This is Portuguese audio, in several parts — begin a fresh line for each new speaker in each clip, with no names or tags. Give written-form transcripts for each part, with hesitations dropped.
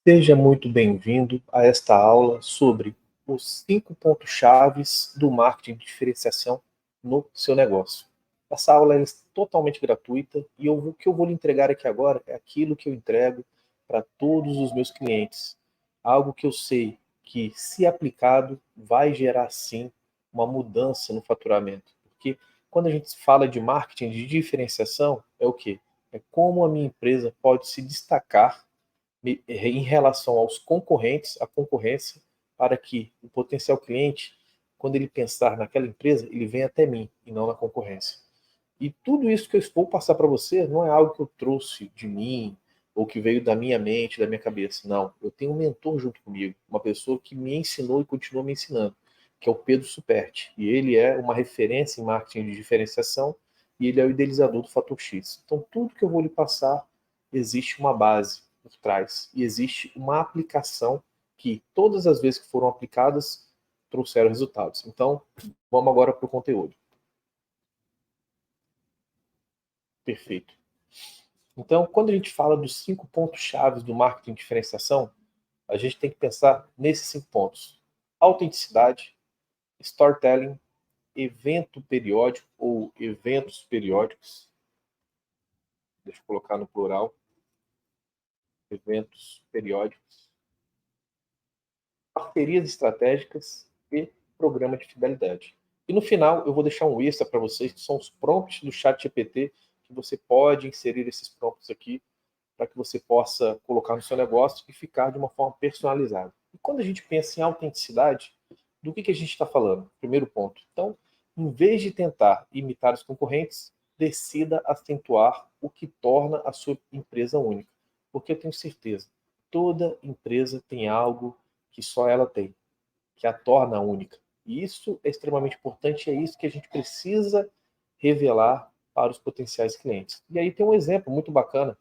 Seja muito bem-vindo a esta aula sobre os 5 pontos chaves do marketing de diferenciação no seu negócio. Essa aula é totalmente gratuita e o que eu vou lhe entregar aqui agora é aquilo que eu entrego para todos os meus clientes. Algo que eu sei que, se aplicado, vai gerar sim uma mudança no faturamento. Porque quando a gente fala de marketing de diferenciação, é o quê? É como a minha empresa pode se destacar em relação aos concorrentes, à concorrência, para que o potencial cliente, quando ele pensar naquela empresa, ele venha até mim e não na concorrência. E tudo isso que eu vou passar para você não é algo que eu trouxe de mim ou que veio da minha mente, da minha cabeça. Não, eu tenho um mentor junto comigo, uma pessoa que me ensinou e continua me ensinando, que é o Pedro Superti. E ele é uma referência em marketing de diferenciação e ele é o idealizador do Fator X. Então, tudo que eu vou lhe passar, existe uma base por trás e existe uma aplicação que todas as vezes que foram aplicadas trouxeram resultados. Então, vamos agora para o conteúdo. Perfeito. Então, quando a gente fala dos 5 pontos chaves do marketing de diferenciação, a gente tem que pensar nesses 5 pontos: autenticidade, storytelling, evento periódico ou eventos periódicos. Deixa eu colocar no plural, eventos periódicos, parcerias estratégicas e programa de fidelidade. E no final eu vou deixar um extra para vocês, que são os prompts do ChatGPT, que você pode inserir esses prompts aqui para que você possa colocar no seu negócio e ficar de uma forma personalizada. E quando a gente pensa em autenticidade, do que a gente está falando? Primeiro ponto. Então, em vez de tentar imitar os concorrentes, decida acentuar o que torna a sua empresa única. Porque eu tenho certeza, toda empresa tem algo que só ela tem, que a torna única. E isso é extremamente importante e é isso que a gente precisa revelar para os potenciais clientes. E aí tem um exemplo muito bacana,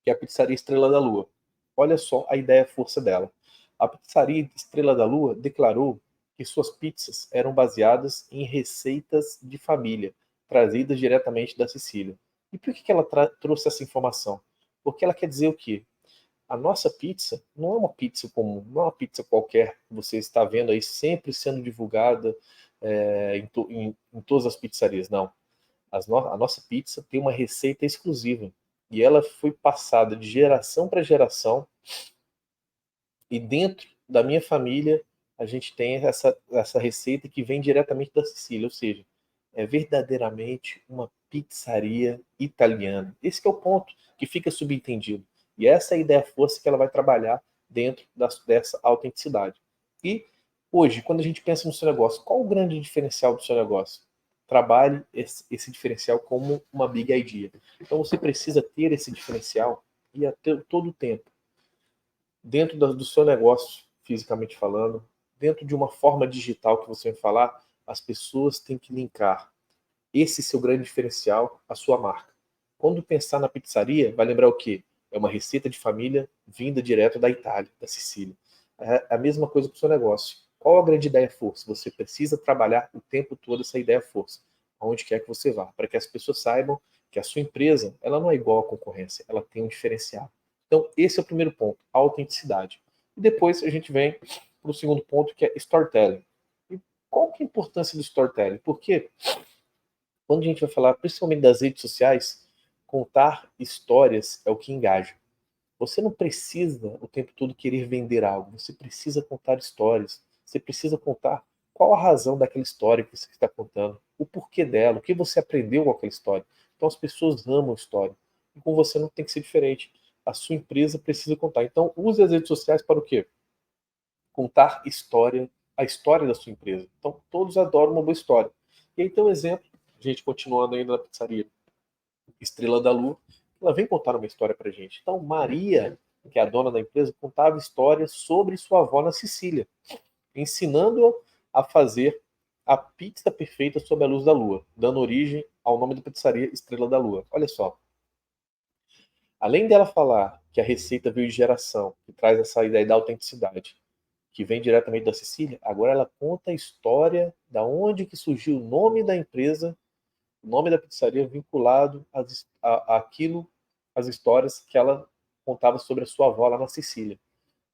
que é a pizzaria Estrela da Lua. Olha só a ideia força dela. A pizzaria Estrela da Lua declarou que suas pizzas eram baseadas em receitas de família, trazidas diretamente da Sicília. E por que ela trouxe essa informação? Porque ela quer dizer o quê? A nossa pizza não é uma pizza comum, não é uma pizza qualquer que você está vendo aí sempre sendo divulgada em todas as pizzarias. Não. A nossa pizza tem uma receita exclusiva e ela foi passada de geração para geração, e dentro da minha família a gente tem essa receita que vem diretamente da Sicília, ou seja, é verdadeiramente uma pizzaria italiana. Esse que é o ponto que fica subentendido. E essa é a ideia força que ela vai trabalhar dentro dessa autenticidade. E hoje, quando a gente pensa no seu negócio, qual o grande diferencial do seu negócio? Trabalhe esse diferencial como uma big idea. Então você precisa ter esse diferencial e a todo o tempo dentro do seu negócio, fisicamente falando, dentro de uma forma digital que você vai falar, as pessoas têm que linkar esse seu grande diferencial à sua marca. Quando pensar na pizzaria, vai lembrar o quê? É uma receita de família vinda direto da Itália, da Sicília. É a mesma coisa para o seu negócio. Qual a grande ideia força? Você precisa trabalhar o tempo todo essa ideia força, aonde quer que você vá, para que as pessoas saibam que a sua empresa ela não é igual à concorrência, ela tem um diferencial. Então, esse é o primeiro ponto, a autenticidade. E depois a gente vem para o segundo ponto, que é storytelling. E qual que é a importância do storytelling? Porque quando a gente vai falar principalmente das redes sociais, contar histórias é o que engaja. Você não precisa o tempo todo querer vender algo, você precisa contar histórias, você precisa contar qual a razão daquela história que você está contando, o porquê dela, o que você aprendeu com aquela história. Então as pessoas amam história. E com você não tem que ser diferente. A sua empresa precisa contar. Então use as redes sociais para o quê? Contar história, a história da sua empresa. Então todos adoram uma boa história. E aí tem um exemplo, a gente continuando ainda na pizzaria Estrela da Lua, ela vem contar uma história pra gente. Então, Maria, que é a dona da empresa, contava histórias sobre sua avó na Sicília, ensinando-a a fazer a pizza perfeita sob a luz da lua, dando origem ao nome da pizzaria Estrela da Lua. Olha só. Além dela falar que a receita veio de geração, que traz essa ideia da autenticidade, que vem diretamente da Sicília, agora ela conta a história da onde que surgiu o nome da empresa, o nome da pizzaria vinculado àquilo, às histórias que ela contava sobre a sua avó lá na Sicília.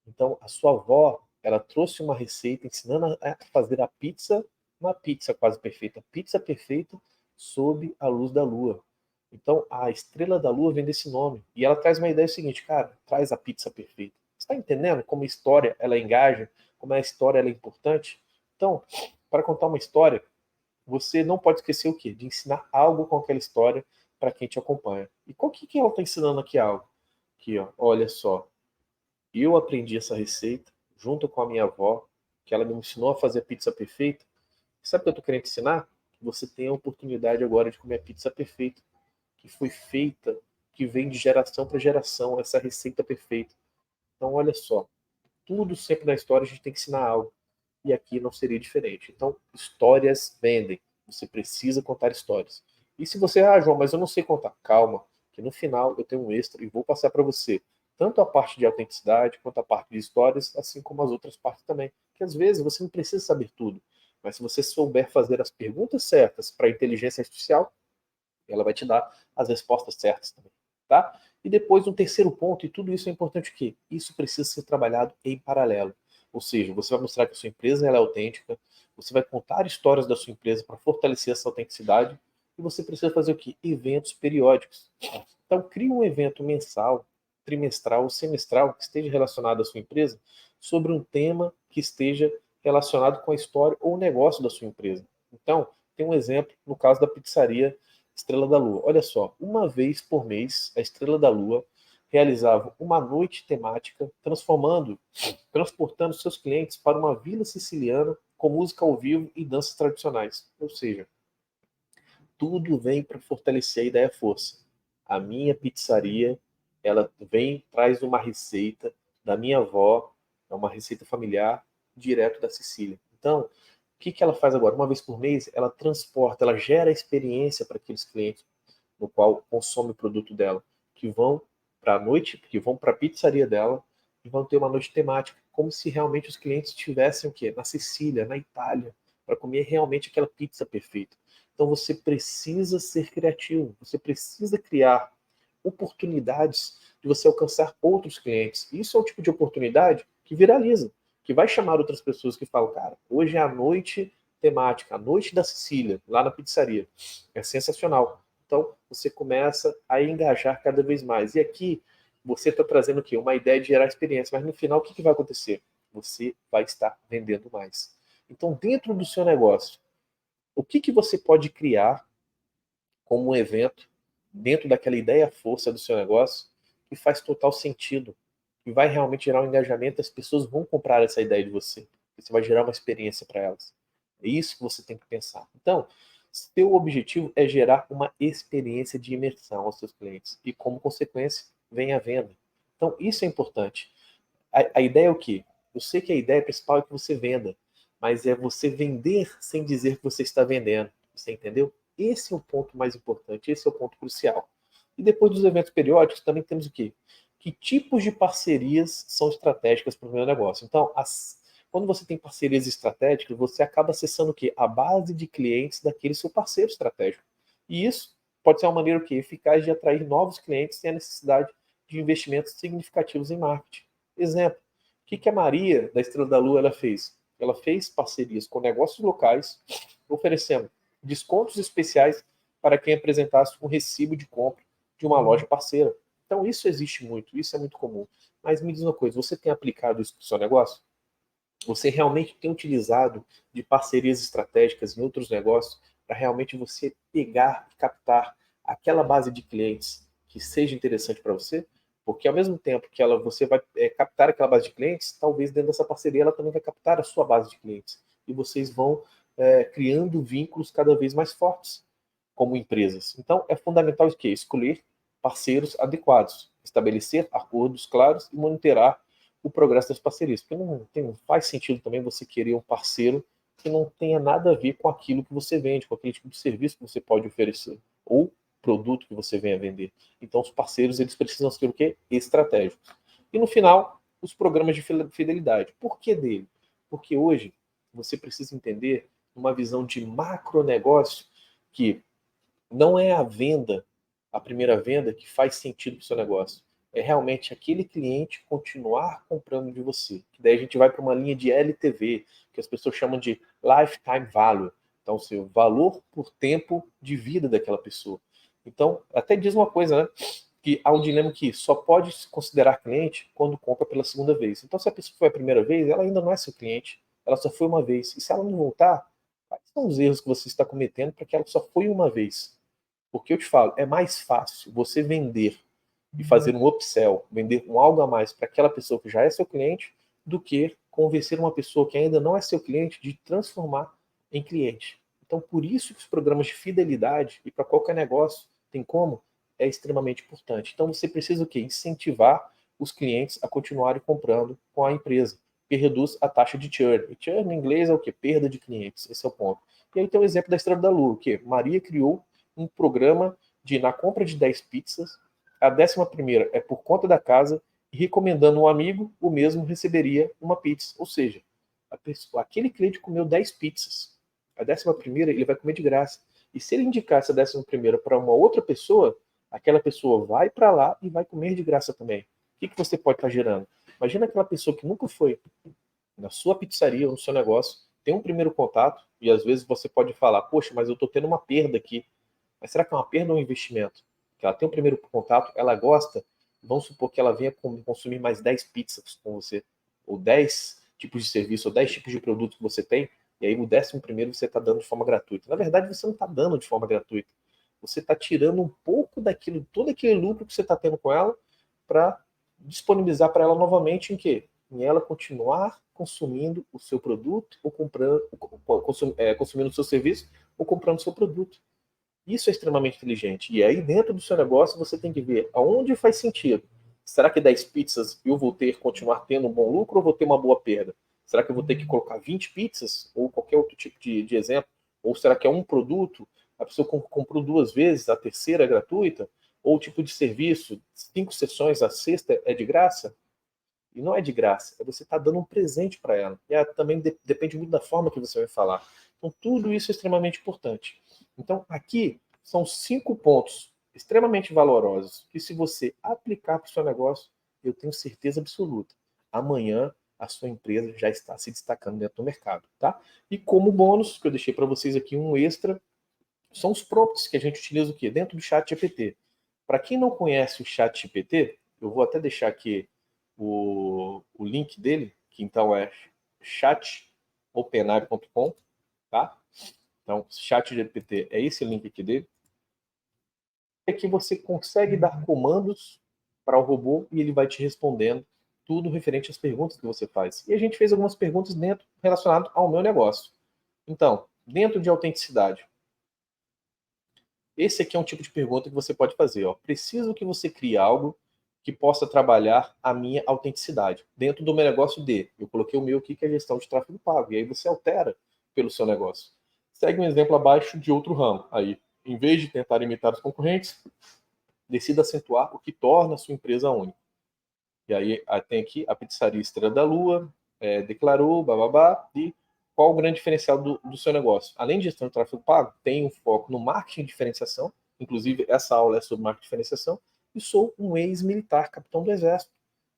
Então, a sua avó, ela trouxe uma receita ensinando a fazer a pizza, uma pizza quase perfeita, pizza perfeita sob a luz da lua. Então, a estrela da lua vem desse nome. E ela traz uma ideia seguinte, cara, traz a pizza perfeita. Você está entendendo como a história ela engaja, como a história ela é importante? Então, para contar uma história, você não pode esquecer o quê? De ensinar algo com aquela história para quem te acompanha. E qual que ela está ensinando aqui algo? Aqui, ó, olha só. Eu aprendi essa receita junto com a minha avó, que ela me ensinou a fazer a pizza perfeita. Sabe o que eu estou querendo ensinar? Que você tem a oportunidade agora de comer a pizza perfeita, que foi feita, que vem de geração para geração, essa receita perfeita. Então, olha só, tudo sempre na história a gente tem que ensinar algo. E aqui não seria diferente. Então, histórias vendem. Você precisa contar histórias. E se você, João, mas eu não sei contar, calma, que no final eu tenho um extra e vou passar para você. Tanto a parte de autenticidade, quanto a parte de histórias, assim como as outras partes também. Que às vezes você não precisa saber tudo. Mas se você souber fazer as perguntas certas para a inteligência artificial, ela vai te dar as respostas certas também, tá? E depois um terceiro ponto, e tudo isso é importante o quê? Isso precisa ser trabalhado em paralelo. Ou seja, você vai mostrar que a sua empresa ela é autêntica, você vai contar histórias da sua empresa para fortalecer essa autenticidade, e você precisa fazer o quê? Eventos periódicos. Então, crie um evento mensal, trimestral ou semestral que esteja relacionado à sua empresa sobre um tema que esteja relacionado com a história ou o negócio da sua empresa. Então, tem um exemplo no caso da pizzaria Estrela da Lua. Olha só, uma vez por mês, a Estrela da Lua realizava uma noite temática, transportando seus clientes para uma vila siciliana com música ao vivo e danças tradicionais. Ou seja, tudo vem para fortalecer a ideia força. A minha pizzaria, ela vem, traz uma receita da minha avó, é uma receita familiar, direto da Sicília. Então, o que ela faz agora? Uma vez por mês, ela transporta, ela gera experiência para aqueles clientes no qual consome o produto dela, que vão para a noite, que vão para a pizzaria dela e vão ter uma noite temática, como se realmente os clientes estivessem o quê? Na Sicília, na Itália, para comer realmente aquela pizza perfeita. Então você precisa ser criativo, você precisa criar oportunidades de você alcançar outros clientes. Isso é o tipo de oportunidade que viraliza, que vai chamar outras pessoas que falam, cara, hoje é a noite temática, a noite da Sicília, lá na pizzaria. É sensacional. Então, você começa a engajar cada vez mais. E aqui, você está trazendo o quê? Uma ideia de gerar experiência. Mas no final, o que vai acontecer? Você vai estar vendendo mais. Então, dentro do seu negócio, o que você pode criar como um evento, dentro daquela ideia força do seu negócio, que faz total sentido, que vai realmente gerar um engajamento, as pessoas vão comprar essa ideia de você. Você vai gerar uma experiência para elas. É isso que você tem que pensar. Então, seu objetivo é gerar uma experiência de imersão aos seus clientes e, como consequência, vem a venda. Então, isso é importante. A ideia é o quê? Eu sei que a ideia principal é que você venda, mas é você vender sem dizer que você está vendendo. Você entendeu? Esse é o ponto mais importante, esse é o ponto crucial. E depois dos eventos periódicos, também temos o quê? Que tipos de parcerias são estratégicas para o meu negócio? Então, quando você tem parcerias estratégicas, você acaba acessando o quê? A base de clientes daquele seu parceiro estratégico. E isso pode ser uma maneira o quê? Eficaz de atrair novos clientes sem a necessidade de investimentos significativos em marketing. Exemplo, o que a Maria, da Estrela da Lua, ela fez? Ela fez parcerias com negócios locais, oferecendo descontos especiais para quem apresentasse um recibo de compra de uma loja parceira. Então, isso existe muito, isso é muito comum. Mas me diz uma coisa, você tem aplicado isso no seu negócio? Você realmente tem utilizado de parcerias estratégicas em outros negócios para realmente você pegar e captar aquela base de clientes que seja interessante para você? Porque ao mesmo tempo que você vai captar aquela base de clientes, talvez dentro dessa parceria ela também vai captar a sua base de clientes. E vocês vão criando vínculos cada vez mais fortes como empresas. Então é fundamental o quê? Escolher parceiros adequados, estabelecer acordos claros e monitorar o progresso das parcerias. Porque não faz sentido também você querer um parceiro que não tenha nada a ver com aquilo que você vende, com aquele tipo de serviço que você pode oferecer, ou produto que você venha vender. Então, os parceiros eles precisam ser o quê? Estratégicos. E no final, os programas de fidelidade. Por que dele? Porque hoje você precisa entender uma visão de macronegócio que não é a venda, a primeira venda, que faz sentido para o seu negócio. é realmente aquele cliente continuar comprando de você. Que daí a gente vai para uma linha de LTV, que as pessoas chamam de Lifetime Value. Então, o seu valor por tempo de vida daquela pessoa. Então, até diz uma coisa, né? Que há um dilema que só pode se considerar cliente quando compra pela segunda vez. Então, se a pessoa foi a primeira vez, ela ainda não é seu cliente. Ela só foi uma vez. E se ela não voltar, quais são os erros que você está cometendo para que ela só foi uma vez? Porque eu te falo, é mais fácil você vender e fazer um upsell, vender um algo a mais para aquela pessoa que já é seu cliente, do que convencer uma pessoa que ainda não é seu cliente de transformar em cliente. Então, por isso que os programas de fidelidade, e para qualquer negócio, tem como, é extremamente importante. Então, você precisa o quê? Incentivar os clientes a continuarem comprando com a empresa, que reduz a taxa de churn. E churn em inglês é o quê? Perda de clientes. Esse é o ponto. E aí tem o exemplo da Estrela da Lua, que Maria criou um programa de, na compra de 10 pizzas, a 11ª é por conta da casa, e recomendando um amigo, o mesmo receberia uma pizza. Ou seja, aquele cliente comeu 10 pizzas. A 11ª ele vai comer de graça. E se ele indicar essa 11ª para uma outra pessoa, aquela pessoa vai para lá e vai comer de graça também. O que você pode estar gerando? Imagina aquela pessoa que nunca foi na sua pizzaria ou no seu negócio, tem um primeiro contato, e às vezes você pode falar, poxa, mas eu estou tendo uma perda aqui. Mas será que é uma perda ou um investimento? Que ela tem um primeiro contato, ela gosta, vamos supor que ela venha consumir mais 10 pizzas com você, ou 10 tipos de serviço, ou 10 tipos de produto que você tem, e aí o 11º você está dando de forma gratuita. Na verdade, você não está dando de forma gratuita. Você está tirando um pouco daquilo, todo aquele lucro que você está tendo com ela, para disponibilizar para ela novamente em quê? Em ela continuar consumindo o seu produto, ou comprando, consumindo o seu serviço, ou comprando o seu produto. Isso é extremamente inteligente. E aí, dentro do seu negócio, você tem que ver aonde faz sentido. Será que 10 pizzas eu vou ter continuar tendo um bom lucro ou vou ter uma boa perda? Será que eu vou ter que colocar 20 pizzas ou qualquer outro tipo de exemplo? Ou será que é um produto, a pessoa comprou 2 vezes, a terceira é gratuita? Ou o tipo de serviço, 5 sessões, a sexta é de graça? E não é de graça, é você estar dando um presente para ela. E também depende muito da forma que você vai falar. Então, tudo isso é extremamente importante. Então, aqui são 5 pontos extremamente valorosos que, se você aplicar para o seu negócio, eu tenho certeza absoluta, amanhã a sua empresa já está se destacando dentro do mercado, tá? E como bônus, que eu deixei para vocês aqui um extra, são os prompts que a gente utiliza o quê? Dentro do chat GPT. Para quem não conhece o chat GPT, eu vou até deixar aqui o link dele, que então é chatopenai.com, tá? Então, chat GPT é esse link aqui dele. É que você consegue dar comandos para o robô e ele vai te respondendo tudo referente às perguntas que você faz. E a gente fez algumas perguntas dentro relacionadas ao meu negócio. Então, dentro de autenticidade, esse aqui é um tipo de pergunta que você pode fazer. Ó. Preciso que você crie algo que possa trabalhar a minha autenticidade. Dentro do meu negócio D, eu coloquei o meu aqui, que é gestão de tráfego pago. E aí você altera pelo seu negócio. Segue um exemplo abaixo de outro ramo. Aí, em vez de tentar imitar os concorrentes, decida acentuar o que torna a sua empresa única. E aí tem aqui a pizzaria Estrela da Lua, declarou, bababá, e qual o grande diferencial do seu negócio? Além de gestão de tráfego pago, tem um foco no marketing de diferenciação, inclusive essa aula é sobre marketing de diferenciação, e sou um ex-militar, capitão do Exército.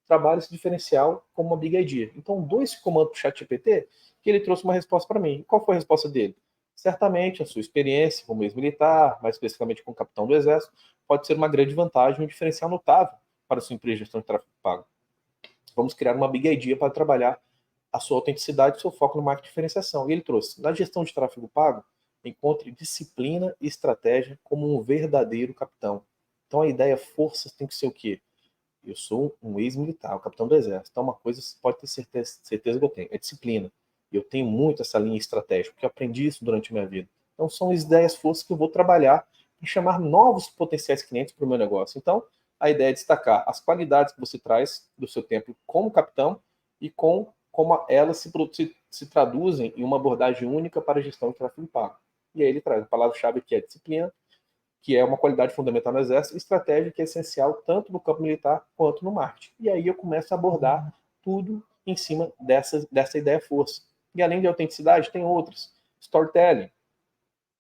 Trabalho esse diferencial como uma big idea. Então, dou esse comando para o ChatGPT, que ele trouxe uma resposta para mim. E qual foi a resposta dele? Certamente, a sua experiência como ex-militar, mais especificamente como capitão do Exército, pode ser uma grande vantagem, um diferencial notável para a sua empresa de gestão de tráfego pago. Vamos criar uma big idea para trabalhar a sua autenticidade e seu foco no marketing de diferenciação. E ele trouxe, na gestão de tráfego pago, encontre disciplina e estratégia como um verdadeiro capitão. Então a ideia força tem que ser o quê? Eu sou um ex-militar, o capitão do exército. Então uma coisa você pode ter certeza que eu tenho, é disciplina. Eu tenho muito essa linha estratégica, porque eu aprendi isso durante a minha vida. Então são as ideias forças que eu vou trabalhar e chamar novos potenciais clientes para o meu negócio. Então a ideia é destacar as qualidades que você traz do seu tempo como capitão e como elas se traduzem em uma abordagem única para a gestão de tráfego pago. E aí ele traz a palavra-chave que é disciplina, que é uma qualidade fundamental no exército, e estratégia que é essencial tanto no campo militar quanto no marketing. E aí eu começo a abordar tudo em cima dessa ideia força. E além de autenticidade, tem outras. Storytelling.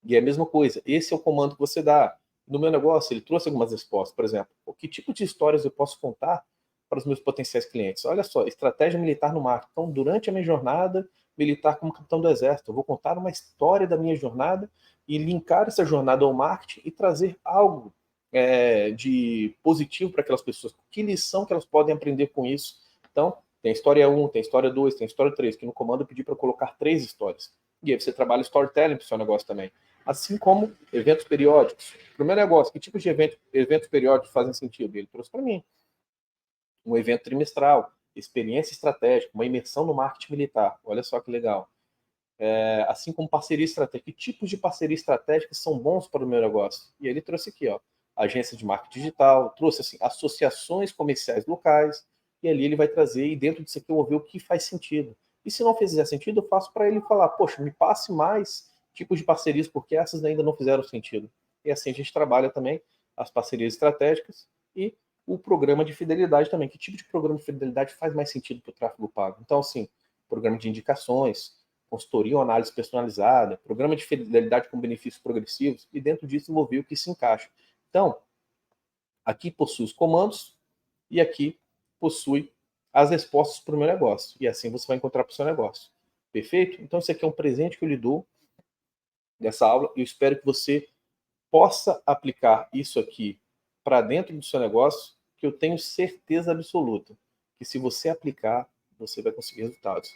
E é a mesma coisa. Esse é o comando que você dá. no meu negócio, ele trouxe algumas respostas. Por exemplo, que tipo de histórias eu posso contar para os meus potenciais clientes? Olha só, estratégia militar no marketing. Então, durante a minha jornada militar como capitão do exército, eu vou contar uma história da minha jornada e linkar essa jornada ao marketing e trazer algo de positivo para aquelas pessoas. Que lição que elas podem aprender com isso? Então, tem história 1, tem história 2, tem história 3, que no comando eu pedi para colocar 3 histórias. E aí você trabalha storytelling para o seu negócio também. Assim como eventos periódicos. Para o meu negócio, que tipo de eventos periódicos fazem sentido? Ele trouxe para mim um evento trimestral, experiência estratégica, uma imersão no marketing militar. Olha só que legal. Assim como parceria estratégica. Que tipos de parceria estratégica são bons para o meu negócio? E ele trouxe aqui, ó, agência de marketing digital, trouxe assim, associações comerciais locais, e ali ele vai trazer, e dentro disso aqui eu vou ver o que faz sentido. E se não fizer sentido, eu faço para ele falar, poxa, me passe mais tipos de parcerias, porque essas ainda não fizeram sentido. E assim a gente trabalha também as parcerias estratégicas e o programa de fidelidade também. Que tipo de programa de fidelidade faz mais sentido para o tráfego pago? Então, assim, programa de indicações, consultoria ou análise personalizada, programa de fidelidade com benefícios progressivos, e dentro disso envolver o que se encaixa. Então, aqui possui os comandos e aqui possui as respostas para o meu negócio. E assim você vai encontrar para o seu negócio. Perfeito? Então, esse aqui é um presente que eu lhe dou dessa aula. Eu espero que você possa aplicar isso aqui para dentro do seu negócio, que eu tenho certeza absoluta que se você aplicar, você vai conseguir resultados.